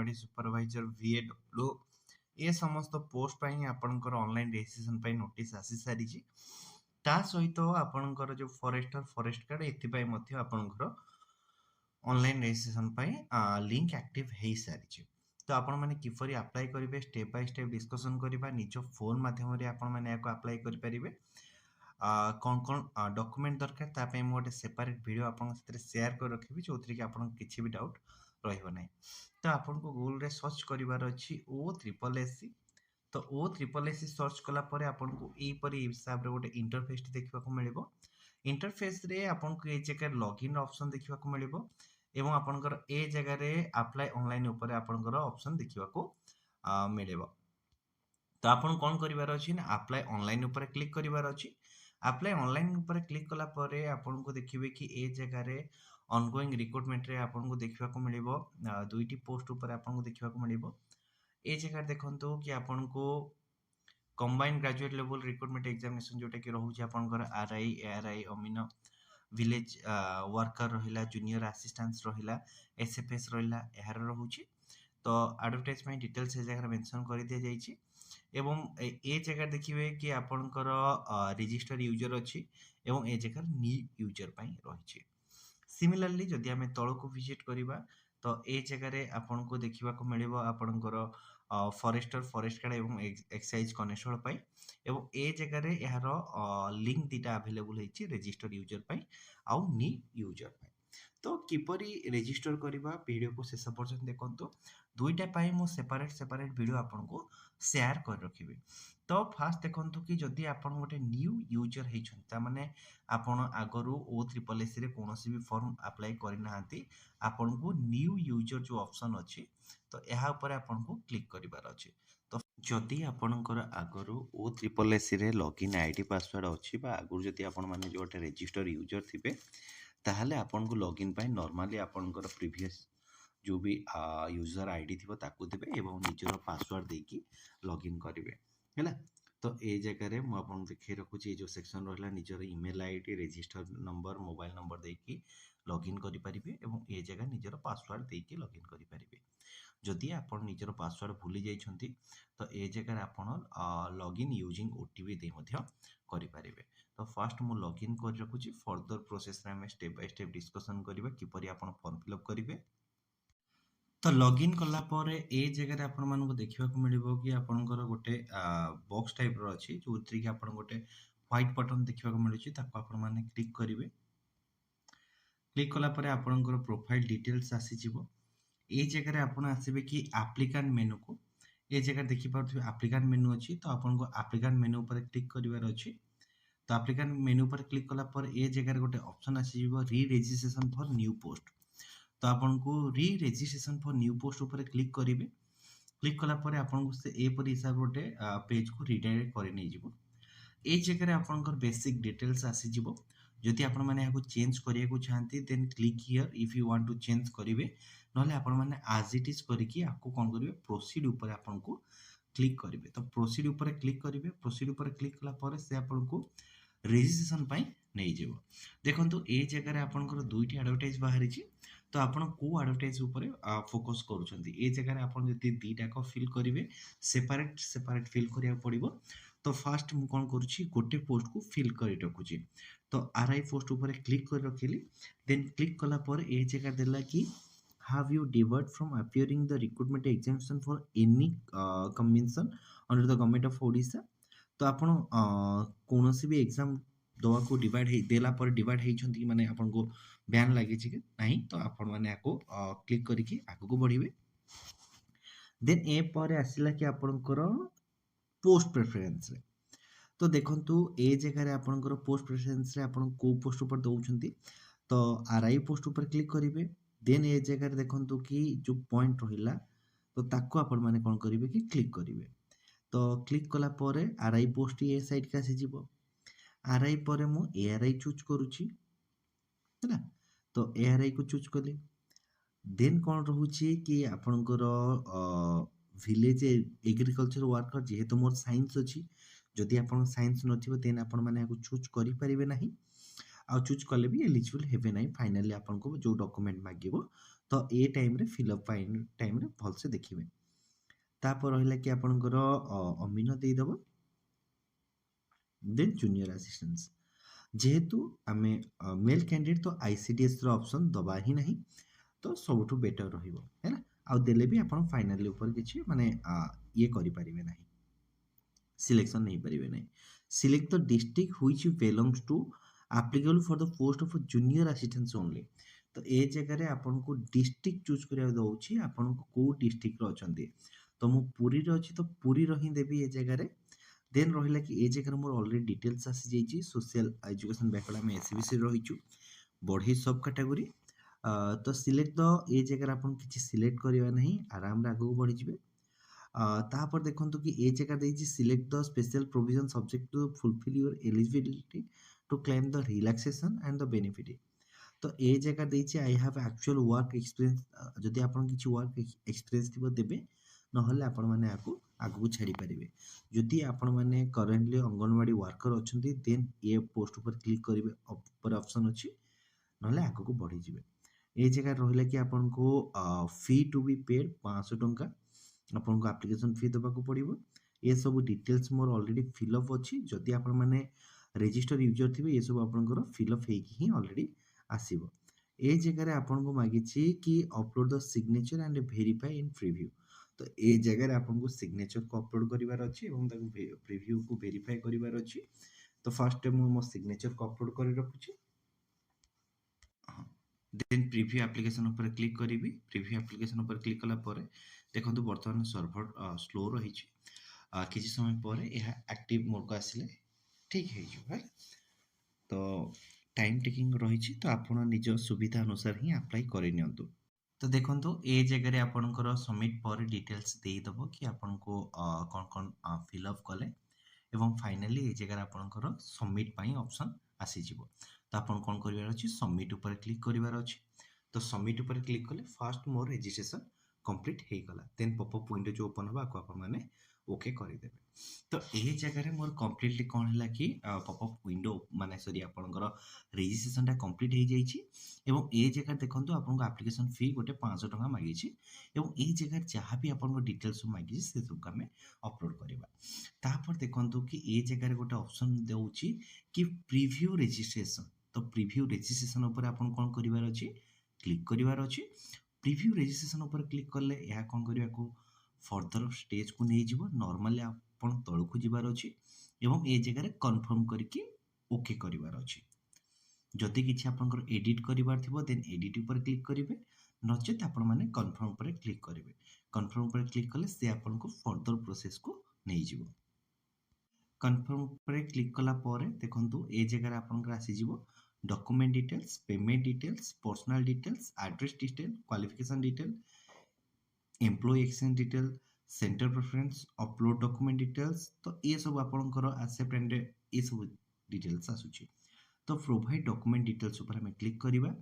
Anganwadi supervisor VAW ये समस्त post पाई आपनकर ऑनलाइन रजिस्ट्रेशन पाई नोटिस आसी सारी ता सहित आपनकर जो फॉरेस्टर फॉरेस्ट गार्ड एथिपाई मध्य आपनकर ऑनलाइन रजिस्ट्रेशन पाई लिंक एक्टिव हेई सारी तो आपण माने किपरि अप्लाई करिवे स्टेप बाय स्टेप डिस्कशन करिबा निजो फोन माध्यम रे आपण माने याको अप्लाई करि परिबे कौन कौन डॉक्यूमेंट दरकार ता पे गोटे सेपरेट वीडियो आपन से शेयर कर रखिबि जोथि कि आपन किछि भी डाउट रहइबो नै तो आपन को गूगल रे सर्च करिवार अछि ओ ट्रिपल एससी तो ओ ट्रिपल एससी सर्च कला परे आपन को एई परि हिसाब रे गोटे इंटरफेस देखिबा को मिलिबो इंटरफेस रे आपन को ए जगह लॉगिन ऑप्शन देखिबा को मिलिबो एवं आपनकर ए जगह रे अप्लाई ऑनलाइन ऊपर आपनकर ऑप्शन देखिबा को मिलिबो तो आपन कोन करिवार अछि ना अप्लाई ऑनलाइन ऊपर क्लिक करिवार अछि अप्लाई ऑनलाइन ऊपर क्लिक कला परे आपन को देखिबे कि ए जगह रे ऑनगोइंग रिक्रूटमेंट रे आपन को देखिबा को मिलिबो दुईटी पोस्ट ऊपर आपन को देखिबा को मिलिबो ए जगह देखंतु कि आपन को combined graduate level recruitment examination जोटा कि रहउछि आपनकर आरआई एआरआई अमीन विलेज वर्कर रहिला जूनियर असिस्टेंट्स रहिला एसएफएस रहिला एहार रहउछि तो एडवर्टाइजमेंट डिटेल्स ए जगह मेंशन कर दिया जाइछि एवं ए जगह देखिए कि आपनकर रजिस्टर यूजर अछि एवं ए जगह न्यू यूजर पई रहिछि सिमिलरली जदि आमे तळको विजिट करिबा तो ए जगह रे आपन को देखिबा को मिलिबो आपनकर फॉरेस्टर फॉरेस्ट गार्ड एवं एक्साइज कनेस्टेबल पई एवं ए जगह रे एहार लिंक दिटा अवेलेबल हेछि रजिस्टर यूजर पई आउ न्यू यूजर पई तो किपरि रजिस्टर करिबा वीडियो को शेष पर्यंत देखंतो दुईटा पाई मु सेपरेट वीडियो आपन को शेयर कर रखिबे तो फास्ट देखंतु कि जदि आपन गोटे न्यू यूजर हेछन ता माने आपन आगरु ओ ट्रिपल एस रे कोनोसी भी फॉर्म अप्लाई करि नाहंती आपन को न्यू यूजर जो ऑप्शन अछि तो एहा ऊपर आपन को क्लिक करिवार अछि तो जदि आपनकर आगरु ओ ट्रिपल एस रे लॉगिन आईडी पासवर्ड अछि बा आगरु जदि आपन माने जो गोटे रजिस्टर यूजर थिबे ताहले आपन को लॉगिन पाई नॉर्मली आपनकर प्रीवियस जो भी यूजर आईडी थिबो ताकू देबे एवं निजर पासवर्ड देकी लॉगिन करिवे हैला तो ए जगह रे मु आपन देखै रखुची जो सेक्शन रहला निजर email ID register number mobile number देकी लॉगिन करि परिबे एवं ए जगह निजर पासवर्ड देकी लॉगिन करि परिबे जदि आपन निजर पासवर्ड भूली जाइछंती तो ए जगह रे आपन लॉगिन यूजिंग ओटीपी दे मध्य करि परिबे तो फर्स्ट मु लॉगिन कर रखुची फर्दर प्रोसेस रे हम स्टेप बाय स्टेप डिस्कशन करिबा किपरि आपन फॉर्म फिल अप करिवे तो लॉगिन कला परे ए जगह रे आपण मानको देखिबा को मिलिबो कि आपनकर गोटे बॉक्स टाइप रो अछि जोथि कि आपण गोटे व्हाइट बटन देखिबा को मिलुछि ताको आपण माने क्लिक करिवे क्लिक कला परे आपनकर प्रोफाइल डिटेल्स आसी जिवो ए जगह रे आपण आसीबे कि एप्लिकेंट मेनू को ए जगह देखि पारथि एप्लिकेंट मेनू अछि तो आपन को एप्लिकेंट मेनू पर क्लिक करिवार अछि तो एप्लिकेंट मेनू पर क्लिक कला पर ए जगह रे गोटे ऑप्शन आसी जिवो री रजिस्ट्रेशन फॉर न्यू पोस्ट तो आपन को री रजिस्ट्रेशन फॉर न्यू पोस्ट ऊपर क्लिक करिवे क्लिक कला परे आपन को से ए परि हिसाब गोटे पेज को रिडायरेक्ट करि नै जिवो ए जगह रे आपनकर बेसिक डिटेल्स आसी जिवो जदि आपण माने याको चेंज करिया को चाहंती then click here if you want to change करिवे नले आपण माने एज इट इज करिकि आपको कोन करिवे प्रोसीड ऊपर आपन को क्लिक करिवे तो प्रोसीड ऊपर क्लिक करिवे प्रोसीड ऊपर क्लिक कला परे से आपन को रजिस्ट्रेशन पई नै जिवो देखंतु ए जगह रे आपनकर दुईटी एडवर्टाइज बाहरी छि तो आपण को एडवर्टाइज ऊपर फोकस करूछंती ए जगह रे आपण जति दीटा को फिल करिवे सेपरेट फिल करिया पड़िबो तो फास्ट मु कोन करूछि गोटे पोस्ट को फिल करि रखुछि तो आरआई पोस्ट ऊपर क्लिक कर रखिली देन क्लिक कला पर ए जगह देला कि have you diverted from appearing the recruitment examination for any convention under the government of Odisha तो आपण कोनोसी भी एग्जाम दवा को डिवाइड हे देला पर डिवाइड हेइछंती माने आपन को बैन लागि छि कि नाही तो आपण माने आको क्लिक करिकि आगु को बढ़िबे देन ए पर आसिला कि आपनकर पोस्ट प्रेफरेंस रे तो देखंतु ए जगह रे आपनकर पोस्ट प्रेफरेंस रे आपण को पोस्ट ऊपर दउछंती तो आरआई पोस्ट ऊपर क्लिक करिवे देन ए जगह रे देखंतु कि जो पॉइंट रहिला तो ताको आपण माने कोन करिवे कि क्लिक करिवे तो क्लिक कला परे आरआई पोस्ट ए साइड का आसी जिवो आरआई परे मु एआरआई चूज करूची हैला तो एआरआई को चूज कली देन कोन रहउची कि आपनकर विलेज एग्रीकल्चर वर्कर जेहेतु मोर साइंस अछि जदि आपन साइंस नथिबो देन आपन माने को चूज करि परिबे नाही आ चूज कले भी एलिजिबल हेबे नाही फाइनली आपन को जो डॉक्यूमेंट मागिबो तो ए टाइम रे फिलअप टाइम रे भलसे देखिए। तापर रहिला कि आपणकर अमीन देदेव देन जूनियर असिस्टेंट्स जेहेतु आमे मेल कैंडिडेट तो आईसीडीएस रो ऑप्शन दबा ही नहीं तो सबुठु बेटर रहिबो है ना। आउ देले भी आपण फाइनली ऊपर किछि माने ये करि परिबे नहीं, सिलेक्शन नहीं परिबे नहीं। Select the district which belongs to applicable for the post of junior assistants only. तो ए जगह रे आपण को डिस्ट्रिक्ट चूज करिया दउछि आपण को को डिस्ट्रिक्ट रो अछंती। तो मु पुरी रो अछि तो पुरी रो ही देबी ए जगह रे। देन रहिला कि ए जगह मोर ऑलरेडी डिटेल्स आसी जाइछि सोशल एजुकेशन बैकग्राउंड में एसबीसी रहिछु बढ़ी सब कैटेगरी। तो सिलेक्ट द ए जगह आपण किछि सिलेक्ट करिवा नहीं आराम रे आगु बढ़ी जिवे। तापर देखंतु कि ए जगह देछि select the special provision subject to fulfil your eligibility to claim the relaxation and the benefit. तो ए जगह देछि I have actual work experience जदि आपण किछि वर्क एक्सपीरियंस थिबो देबे नहले आपण माने आगु छाड़ी पारिबे। जदि आपण माने करेंटली अंगनवाड़ी वर्कर अछंती देन ए पोस्ट ऊपर क्लिक करिवे ऊपर ऑप्शन अछि नहले आगु बढ़ी जिवे। ए जगह रहिला कि आपण को फी टू बी पेड 500 टंका आपण को एप्लीकेशन फी देबा को पड़िबो। ए सब डिटेल्स मोर ऑलरेडी फिलअप अछि जदि आपण माने रजिस्टर यूजर थिबे ये सब आपनकर फिलअप हेकि ही ऑलरेडी आसीबो। ए जगह रे आपण को मागिछि कि upload the signature and verify in preview. तो ए जगह रे आपण को सिग्नेचर को अपलोड करिवार अछि एवं ताको प्रीव्यू को वेरीफाई करिवार अछि। तो फर्स्ट मु मो सिग्नेचर को अपलोड करि रखुछि। देन प्रीव्यू एप्लीकेशन ऊपर क्लिक करिवि। प्रीव्यू एप्लीकेशन ऊपर क्लिक कला परे देखंतु वर्तमान सर्वर स्लो रहिछि। किछि समय परे यह एक्टिव मोड को आसिले ठीक है जो है। तो टाइम टेकिंग रही तो आपण निज सुविधा अनुसार ही अप्लाई कर नियंतु। तो देखंतु ए जगह रे आपनकर सबमिट पर डिटेल्स देई दबो कि आपन को कोन कोन फिलअप कले एवं फाइनली ए जगह रे आपनकर सबमिट पई ऑप्शन आसी जिवो। तो आपन कोन करिवार अछि सबमिट ऊपर क्लिक करिवार अछि। तो सबमिट ऊपर क्लिक कले फर्स्ट मोर रजिस्ट्रेशन कंप्लीट हे गला। देन पॉपअप विंडो जो ओपन होबा को आपन माने ओके करि देबे। तो ए जगह रे मोर कंप्लीटली कोन हैला कि पॉपअप विंडो माने सॉरी आपनकर रजिस्ट्रेशन टा कंप्लीट हे जाईछि एवं ए जगह देखंतु आपनको एप्लीकेशन फी गोटे 500 टका मागिछि एवं ए जगह जहाँ भी आपनको डिटेल्स मागिछि से सब हमें अपलोड करबा। तापर देखंतु कि ए जगह रे गोटे ऑप्शन देउछि कि प्रीव्यू रजिस्ट्रेशन। तो प्रीव्यू रजिस्ट्रेशन ऊपर आपन कोन करिवार अछि क्लिक करिवार अछि। प्रीव्यू रजिस्ट्रेशन ऊपर क्लिक करले या कोन करिया को फर्दर स्टेज को नहीं जिवो। नॉर्मली आपन तळखु जिबार अछि एवं ए जगह रे कंफर्म करके ओके करिवार अछि। जदि किछि आपनकर एडिट करिवार थिबो देन एडिट ऊपर क्लिक करिवे नचेत आपण माने कंफर्म ऊपर क्लिक करिवे। कंफर्म ऊपर क्लिक कले से आपनको फर्दर प्रोसेस को नहीं जिवो। कंफर्म ऊपर क्लिक कला परे देखंतु ए जगह रे आपनकर आसी जिवो document details, payment details, personal details, address detail, qualification detail, employ exchange detail, centre preference, upload document details. तो ये सब आपनकर एक्सेप्ट एंड ये सब डिटेल्स आसुची। तो प्रोवाइड डॉक्यूमेंट डिटेल्स ऊपर हमें क्लिक करिवा।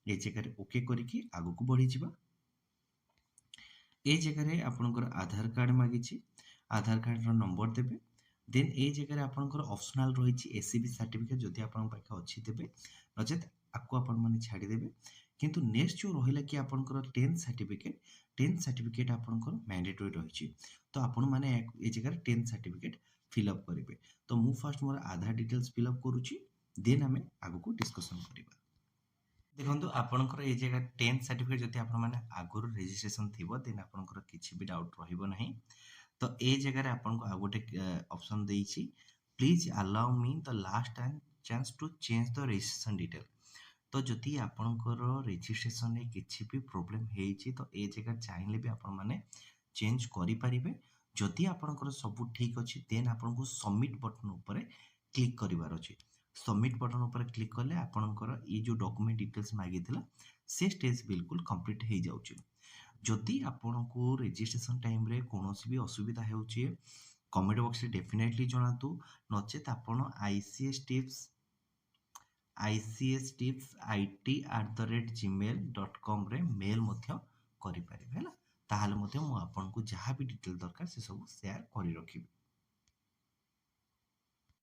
ए जगह रे ओके करिकि आगु को बढ़ी जिवा। ए जगह रे आपनकर आधार कार्ड मागिछि आधार कार्ड रो नंबर देबे। देन ए जगह रे आपनकर ऑप्शनल रहिछि एससीबी सर्टिफिकेट जदि आपन पाखे अछि देबे नचेत आकु आपन माने छाडी देबे। किंतु नेक्स्ट जो रहिला कि आपनकर 10th सर्टिफिकेट आपनकर मैंडेटरी रहिछि। तो आपण माने ए जगह रे 10th सर्टिफिकेट फिलअप करिवे। तो मु फर्स्ट मोर आधार डिटेल्स फिलअप करूछि देन आमे आगु को डिस्कशन करिवा। देखंतु आपनकर ए जगह 10th सर्टिफिकेट जदि आपण माने आगुर रजिस्ट्रेशन थिबो देन आपनकर किछि भी डाउट रहिबो नाही। तो ए जगह रे आपनको आ गोटे ऑप्शन देइछि please allow me the last time chance to change the registration detail. तो जदि आपनकर रजिस्ट्रेशन रे किछि भी प्रॉब्लम हेइछि तो ए जगह चाहिले भी आपण माने चेंज करि परिबे। जदि आपनकर सब ठीक अछि देन आपनको सबमिट बटन ऊपर क्लिक करिवार अछि। सबमिट बटन ऊपर क्लिक कले आपनकर ये जो डॉक्यूमेंट डिटेल्स मागिथिला से स्टेज बिल्कुल कंप्लीट हे जाउछि। जदि आपनको रजिस्ट्रेशन टाइम रे कोनोसी भी असुविधा हेउछि कमेंट बॉक्स रे डेफिनेटली जणातु नचेत आपण icstipsit@gmail.com रे मेल मध्य करि परिबे हैला। ताहाले मध्य मु आपनको जहाँ भी डिटेल दरकार से सब शेयर करि रखिबि।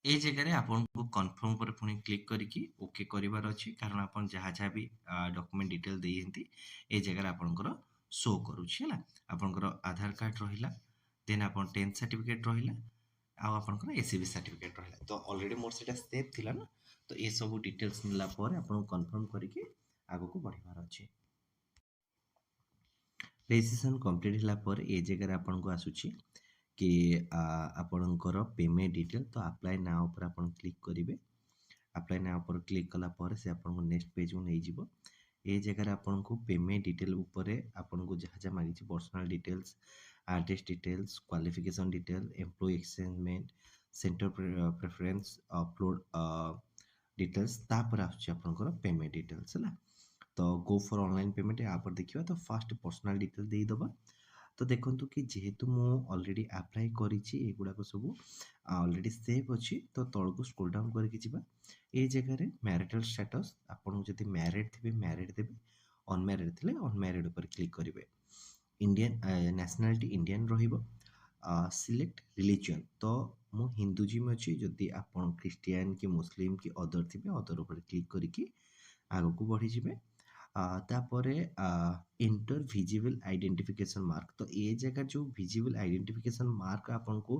ए जगह आपको कन्फर्म पर पुणी क्लिक करके ओके करार अच्छी कारण आप जहाँ जहाँ भी डॉक्यूमेंट डिटेल देती ए जगह आपंकर शो करुँच है आपंकर आधार कार्ड रहा देन आप 10th सर्टिफिकेट रहा आपंकर एसीबी सर्टिफिकेट रहा तो ऑलरेडी मोर से सेव थिला ना तो ये सब डिटेल्स मिला आपको कन्फर्म करके आगे को बढ़ार अच्छे रेजिस्ट्रेशन कंप्लीट होला ए जगह आपको आसूची कि आपणकर पेमेंट डिटेल तो अप्लाई नाउ पर आप क्लिक करेंगे अप्लाई नाउ पर क्लिक कला पर से आपको नेक्स्ट पेज को नहीं जीवो ए जगह आपको पेमेंट डिटेल ऊपर आपको जहाँ जहाँ मांगी personal details address details qualification detail employ exchangement centre preference upload details तापर आपर पेमेंट डिटेल्स है तो गो फॉर ऑनलाइन पेमेंट यहाँ पर देखिए तो फास्ट पर्सनल डिटेल देदबा तो देखो कि जेहेतु मु ऑलरेडी अप्लाई करिछि एगुड़ाक सब ऑलरेडी सेव अच्छी तो तल को स्क्रोल डाउन करके जीवा ए जगह मैरिटल स्टेटस आपन जदि मैरिड थे मैरिड देवे अनमैरिड थे अनमैरिड पर क्लिक करेंगे इंडियन नेशनलिटी इंडियन रहिबो सिलेक्ट रिलीजन तो मु हिंदुजिम अच्छी जदि आपन क्रिश्चियन कि मुस्लिम कि अदर थे अदर पर क्लिक करके आग को बढ़ी जाए तापर इंटर विजिबल आइडेंटिफिकेशन मार्क तो ये जगह जो विजिबल आइडेंटिफिकेशन मार्क आपन को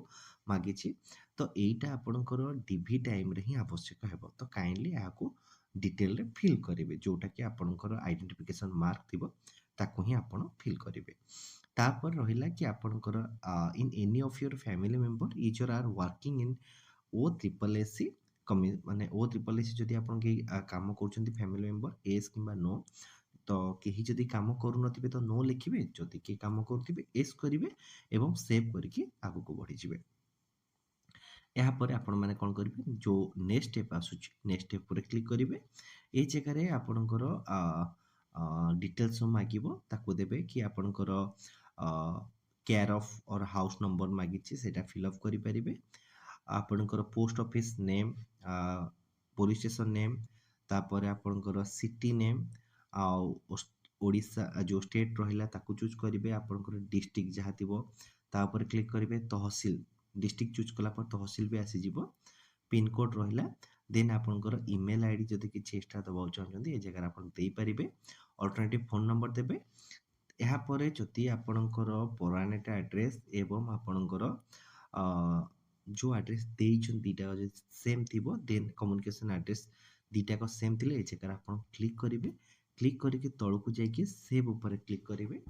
मागी तो यहीटा आपणकर डीवी टाइम रे ही आवश्यक है तो काइंडली यहाँ डिटेल रे फिल करेंगे जोटा कि आपणकर आइडेंटिफिकेशन मार्क थी ताकू ही आपण फिल करेंगे तापर रहिला कि आपणकर in any of your family member either are working in O triple S C माने ओ ट्रिपल एस जदि आपन के काम कर फैमिली मेंबर एस किंबा नो तो कहीं जदि काम करूनथिबे तो नो लिखिबे जदि के काम करथिबे एस करिवे एवं सेव करके आगु को बढ़ी जिवे यहाँ पर आपण मैंने कौन करेंगे जो नेक्स्ट स्टेप आसूची नेक्स्ट स्टेप पर क्लिक करेंगे ये जगह आपणकर डिटेल्स मागिब ताको देबे कि आपणकर केयर ऑफ और हाउस नंबर मागिछि सेटा फिलअप करि परिबे आपणकर post office name police station name तापर आपणकर सिटी नेम ओडिशा जो स्टेट रहिला ताको चूज करेंगे आपणकर डिस्ट्रिक्ट जहाँ थिबो तापर क्लिक करेंगे तहसील डिस्ट्रिक्ट चूज कला पर तहसील भी आसीଯିव पिन कोड रहिला देन आपणकर ईमेल आईडी जदि किछि एक्स्ट्रा दबाउ चाहछन्ती ए जगह आपण देई परिबे अल्टरनेटिव फोन नंबर देबे यहाँ पर जदि आपणकर पौराणिक एड्रेस एवं आपणकर जो एड्रेस देइछन दीटा सेम थिबो देन कम्युनिकेशन एड्रेस दीटा को सेम थिले ए जगह आपण क्लिक करिवे क्लिक करके तळकु जाइके सेव ऊपर क्लिक करिवे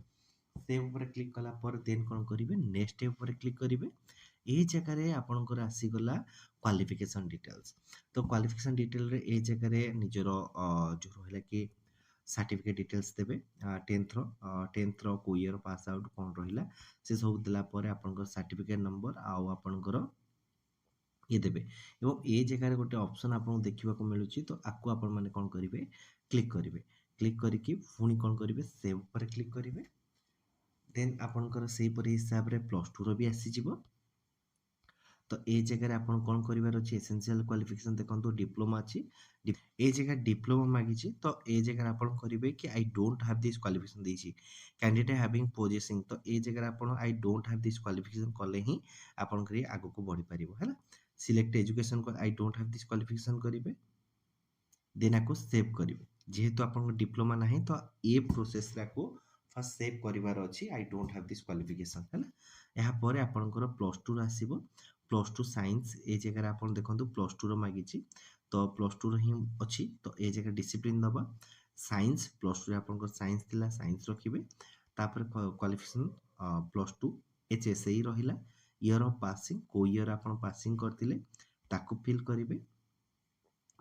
सेव ऊपर क्लिक कला पर देन कोन करिवे नेक्स्ट स्टेप ऊपर क्लिक करिवे ए जगह आपणकर आसीगला क्वालिफिकेशन डिटेल्स तो क्वालिफिकेशन डिटेल रे ए जगह निजर जो रहिला कि सर्टिफिकेट डिटेल्स देबे 10th रो को ईयर पास आउट कोन रहिला से सब दिला पर आपणकर सर्टिफिकेट नंबर आउ आपणकर ये देबे एवं ए जगह गोटे ऑप्शन आपको देखा मिलूँ तो आपको आपण मैंने कौन करेंगे क्लिक करेंगे क्लिक करके पुणी कौन करेंगे सेव पर क्लिक करेंगे देन आपणकर से हिसाब रे प्लस टू रो भी आसीजिवो तो ए जगह आपन कौन करिवार अछि एसेंशियल क्वालिफिकेशन देखंतु डिप्लोमा अछि ए जगह डिप्लोमा मागिछि तो ए जगह आपन करिवे कि I don't have this qualification देछि कैंडिडेट हैविंग पोजेसिंग तो ए जगह आपन I don't have this qualification कले ही आपन करी आगु को बढ़ी परिबो हैला सिलेक्ट एजुकेशन को आई डोंट हैव दिस क्वालिफिकेशन करिवे देन आको सेव करिवे जेहेतु आपन डिप्लोमा नाही तो ए प्रोसेस रा को फर्स्ट सेव करिवार अछि आई डोंट हैव दिस क्वालिफिकेशन हैला यहाँ पर आपनकर प्लस 2 आसीबो प्लस 2 साइंस ए जगह आप देखो प्लस 2 मागिछि तो प्लस 2 ही अच्छी तो ए जगह डिसिप्लिन दबा साइंस प्लस 2 आपनकर साइंस थिला साइंस रखिबे तापर क्वालिफिकेशन प्लस 2 एचएसई रहिला ईयर ऑफ पासिंग को ईयर आपन पासिंग करथिले ताको फिल करिवे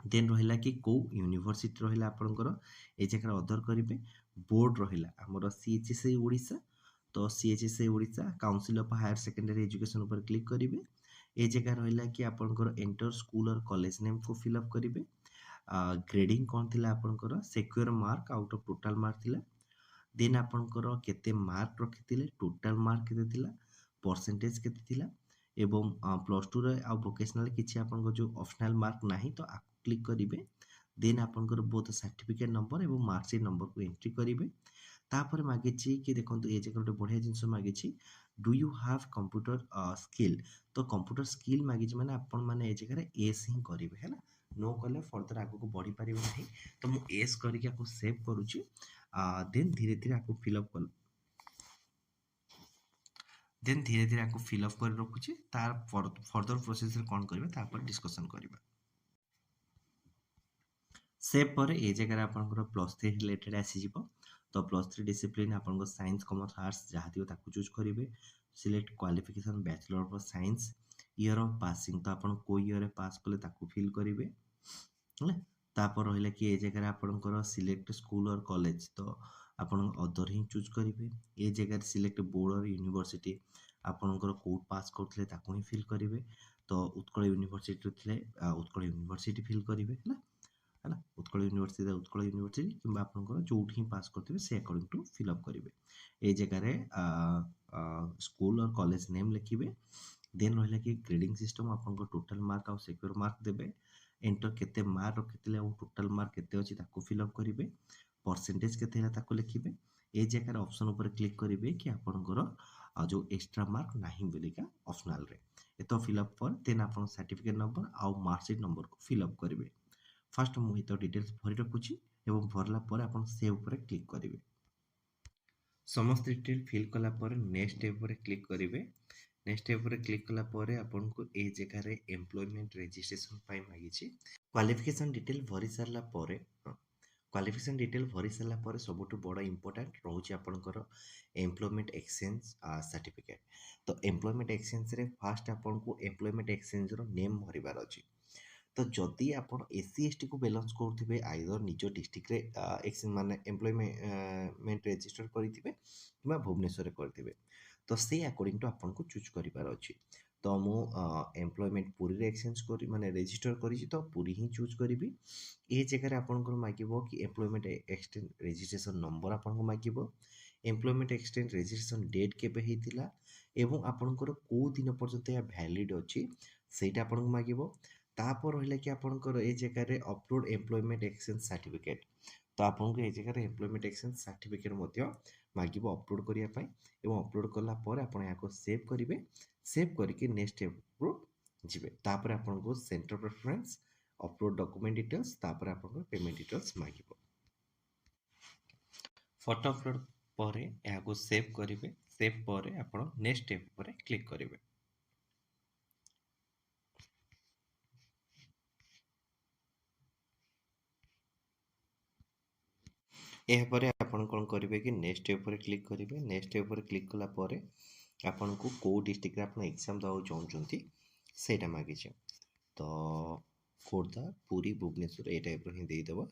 देन रहिला कि को यूनिवर्सिटी रहिला आपनकर ए जगह अदर करिवे बोर्ड रहिला हमर सीएचएसई ओडिशा तो CHSE Odisha council of higher secondary education ऊपर क्लिक करिवे ए जगह रहिला कि आपनकर एंटर स्कूल और कॉलेज नेम को फिल अप करिवे ग्रेडिंग कोन थिला आपनकर secure mark out of total mark थिला देन आपनकर केते मार्क रखिथिले टोटल मार्क केते थिला परसेंटेज केते थिला एवं प्लस 2 रे आ वोकेशनल किछि आपनकर जो ऑप्शनल मार्क नाही तो क्लिक करिवे देन आपनकर बोथ सर्टिफिकेट नंबर एवं मार्कशीट नंबर को एंट्री करिवे तापर मागिछि कि देखंतु ए जगह गोटे बढ़िया जिंस मागिछि do you have computer skill तो कंप्यूटर स्किल मागिछि माने आपण माने ए जगह एस ही करिवे हैला नो कले फर्दर आगु को बढ़ी पारिबे नाही तो मु एस करिके आको सेव करूछि देन धीरे धीरे आको फिल अप कर देन धीरे धीरे आको फिल अप कर रखुछि तार फर्दर प्रोसेस रे कोन करबे तापर डिस्कशन करबा सेव पर ए जगह आपंकर +3 रिलेटेड आसीଯିବ तो +3 डिसिप्लिन आपंकर साइंस कॉमर्स आर्ट्स जहाँ थी ताकू चूज करेंगे select qualification bachelor of science year of passing तो आप को ईयर पास कले ताकू फिल करेंगे है तापर रहा कि ए जगह आपंकर सिलेक्ट स्कूल और कॉलेज तो आपण अदर ही चूज करेंगे ए जगह सिलेक्ट बोर्ड और यूनिवर्सिटी आपंकर कौट पास करते ही फिल करेंगे तो उत्कल यूनिवर्सिटी थे उत्कल यूनिवर्सिटी फिल करेंगे है है उत्कल यूनिवर्सिटी कि आपंकर जो पास करते से अकॉर्डिंग टू फिलअप करेंगे ये जगह स्कूल और कॉलेज नेम लिखिए देन रहा कि ग्रेडिंग सिस्टम आप टोटल मार्क आउ सिक्योर मार्क देवे एंटर केते मार्क रखिते और टोटल मार्क केते अछि ताको फिलअप करेंगे परसेंटेज केते है ताको लिखिए ये जगह ऑप्शन ऊपर क्लिक करेंगे कि आपंकर जो एक्स्ट्रा मार्क नहीं बोलिका ऑप्शनल रे ये तो फिलअप पर देन आप सर्टिफिकेट नंबर आउ मार्कशीट नंबर को फिलअप करेंगे फास्ट मुझे तो डिटेल्स भरी रखुची एवं भरला पर आपण सेव पर क्लिक करेंगे समस्त डिटेल फिल कला पर नेक्स्ट स्टेप पर क्लिक करेंगे नेक्स्ट स्टेप पर क्लिक कला पर आपण को ए जगह रे एम्प्लॉयमेंट रजिस्ट्रेशन पाई मागिची क्वालिफिकेशन डिटेल भरी सारला पर क्वालिफिकेशन डिटेल भरी सारला पर सबुठु बड़ इंपोर्टेंट रोचे आपनकर एम्प्लॉयमेंट एक्सचेंज सर्टिफिकेट तो एम्प्लॉयमेंट एक्सचेंज रे फास्ट आपन को एम्प्लॉयमेंट एक्सचेंज रो नेम भरिबार अछि तो जदि आप एससी एसटी को बैलेंस करुवे आइदर निज डिस्ट्रिक्ट एक्सचेंज माने एम्प्लॉयमेंट रजिस्टर करेंगे कि भुवनेश्वर करेंगे तो से अकॉर्डिंग टू आपको चूज करार अच्छी तो मु एम्प्लॉयमेंट पुरी रे एक्सचेंज कर माने रजिस्टर करी तो पुरी ही चूज करी ये जगह आपंकर मागिबो कि एम्प्लॉयमेंट एक्सचेंज रजिस्ट्रेशन नंबर आपको मागिबो एम्प्लॉयमेंट एक्सचेंज रजिस्ट्रेशन डेट केबे हेतिला एवं आपंकर को दिन पर्यंत या वैलिड अच्छी सेटा आपको मागिबो तापर रहा कि आपंकर ये जगह अपलोड एम्प्लॉयमेंट एक्सचेंज सर्टिफिकेट तो आपको ये जगह एम्प्लॉयमेंट एक्सचेंज सर्टिफिकेट मागिबो अपलोड करने एवं अपलोड कला पर आप यहाँ सेव करेंगे सेव करके नेक्स्ट स्टेप को जीवे तापर आपको centre preference upload document details तापर आपको पेमेंट डिटेल्स मागिबो फोटो अपलोड पर यहाँ सेव करेंगे सेव पर आप नेक्स्ट स्टेप पर क्लिक करेंगे यापर आपण कौन करेंगे कि नेक्स्ट स्टेप पर क्लिक करेंगे नेक्स्ट स्टेप पर क्लिक कला पर आपन को कौ डिस्ट्रिक्ट आप एग्जाम देवा चाहते सेटा मागिचे तो खोर्धा पुरी भुवनेश्वर ये टाइप ही देदेव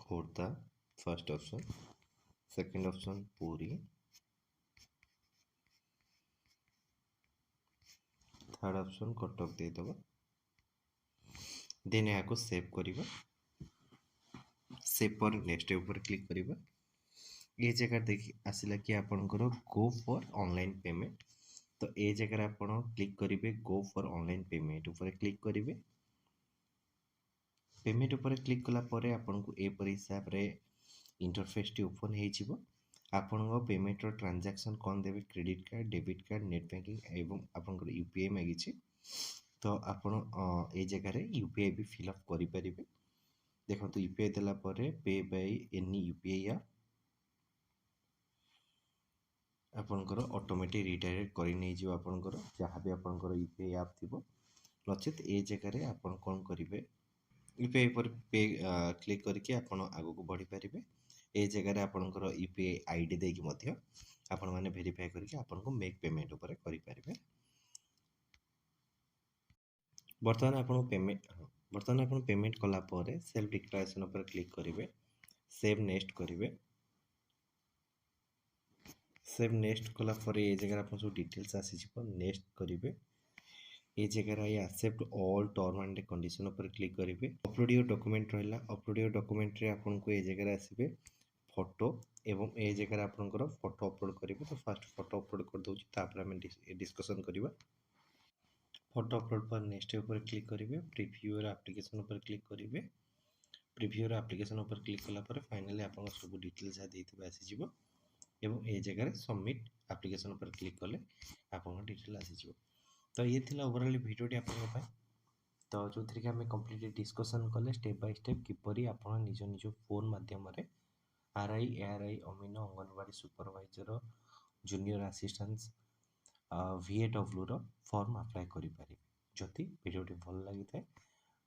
Khordha first option second option Puri third option Cuttack देदेव देन यहाँ को सेव करिबा सेव पर नेक्स्ट ऊपर क्लिक करिबा ये जगह देखि आसिला कि आपनकर गो फॉर ऑनलाइन पेमेंट तो ये जगह आपण क्लिक करेंगे गो फॉर ऑनलाइन पेमेंट ऊपर क्लिक करेंगे पेमेंट ऊपर क्लिक कला पर आपको एपर हिसाब रे इंटरफेस टी ओपन हो आपण पेमेंट रो ट्रांजैक्शन कौन देवे credit card debit card net banking एवं आपनकर यूपीआई मागिछि तो आपण ए जगह यूपीआई भी फिलअप करें देखो यूपीआई देला पर पे बाय एनी यूपीआई ऐप आपनकर ऑटोमेटिक रिडायरेक्ट कर नहीं जो आपनकर जहाँ भी आपनकर यूपीआई ऐप थी नचेत ए जगह आप कौन करेंगे यूपीआई पर पे क्लिक करके आप आग को बढ़ी पारे ये जगह आपनकर यूपीआई आईडी देकी आपण मैंने वेरीफाई करके आपको मेक पेमेंट उपर करें बर्तमान आप पेमेंट कला पर सेल्फ डिक्लारेशन उपर क्लिक करेंगे सेव नेक्स्ट करेंगे सेव नेक्स्ट कला पर ये जगह आप सब डिटेल्स आसी नेक्स्ट करेंगे ये जगह ये accept all term and condition पर क्लिक करेंगे अपलोड योर डॉक्यूमेंट रहा अपलोड योर डॉक्यूमेंट रे आपको ये जगह आसबे फोटो एवं ये जगह आपंकर फोटो अपलोड करेंगे तो फास्ट फोटो अपलोड कर दूसरी तापर आम डिस्कसन करवा फोटो अपलोड पर नेक्स्ट ऊपर क्लिक करेंगे प्रिव्यू योर एप्लिकेशन पर क्लिक करेंगे ପ୍ରିଭ୍ୟୁର ଆପ୍ଲିକେସନ୍ ଉପରେ କ୍ଲିକ୍ କଲା ପରେ ଫାଇନାଲି ଆପଣଙ୍କ ସବୁ ଡିଟେଲ୍ସ ଯାହା ଦେଇଥିବେ ଆସିଯିବ ଏବଂ ଏ ଜାଗାରେ ସବମିଟ୍ ଆପ୍ଲିକେସନ୍ ଉପରେ କ୍ଲିକ୍ କଲେ ଆପଣଙ୍କ ଡିଟେଲ୍ ଆସିଯିବ। ତ ଇଏ ଥିଲା ଓଭରାଲି ଭିଡ଼ିଓଟି ଆପଣଙ୍କ ପାଇଁ। ତ ଯେଉଁଥିରେ କି ଆମେ କମ୍ପ୍ଲିଟଲି ଡିସ୍କସନ୍ କଲେ ଷ୍ଟେପ୍ ବାଇ ଷ୍ଟେପ୍ କିପରି ଆପଣ ନିଜ ନିଜ ଫୋନ୍ ମାଧ୍ୟମରେ RI, ARI, ଅମିନ, ଅଙ୍ଗନବାଡ଼ି ସୁପରଭାଇଜର, ଜୁନିୟର ଆସିଷ୍ଟାନ୍ସ, VAWର ଫର୍ମ ଆପ୍ଲାଏ କରିପାରିବେ। ଯଦି ଭିଡ଼ିଓଟି ଭଲ ଲାଗିଥାଏ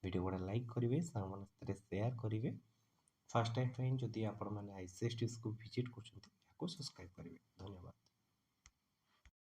ଭିଡ଼ିଓ ଗୁଡ଼ା ଲାଇକ୍ କରିବେ, ସାଙ୍ଗମାନଙ୍କ ସାଥିରେ ସେୟାର କରିବେ। ଫାର୍ଷ୍ଟ ଟାଇମ୍ ପାଇଁ ଯଦି ଆପଣମାନେ ICSTSକୁ ଭିଜିଟ୍ କରୁଛନ୍ତି ତାକୁ ସବସ୍କ୍ରାଇବ୍ କରିବେ। ଧନ୍ୟବାଦ।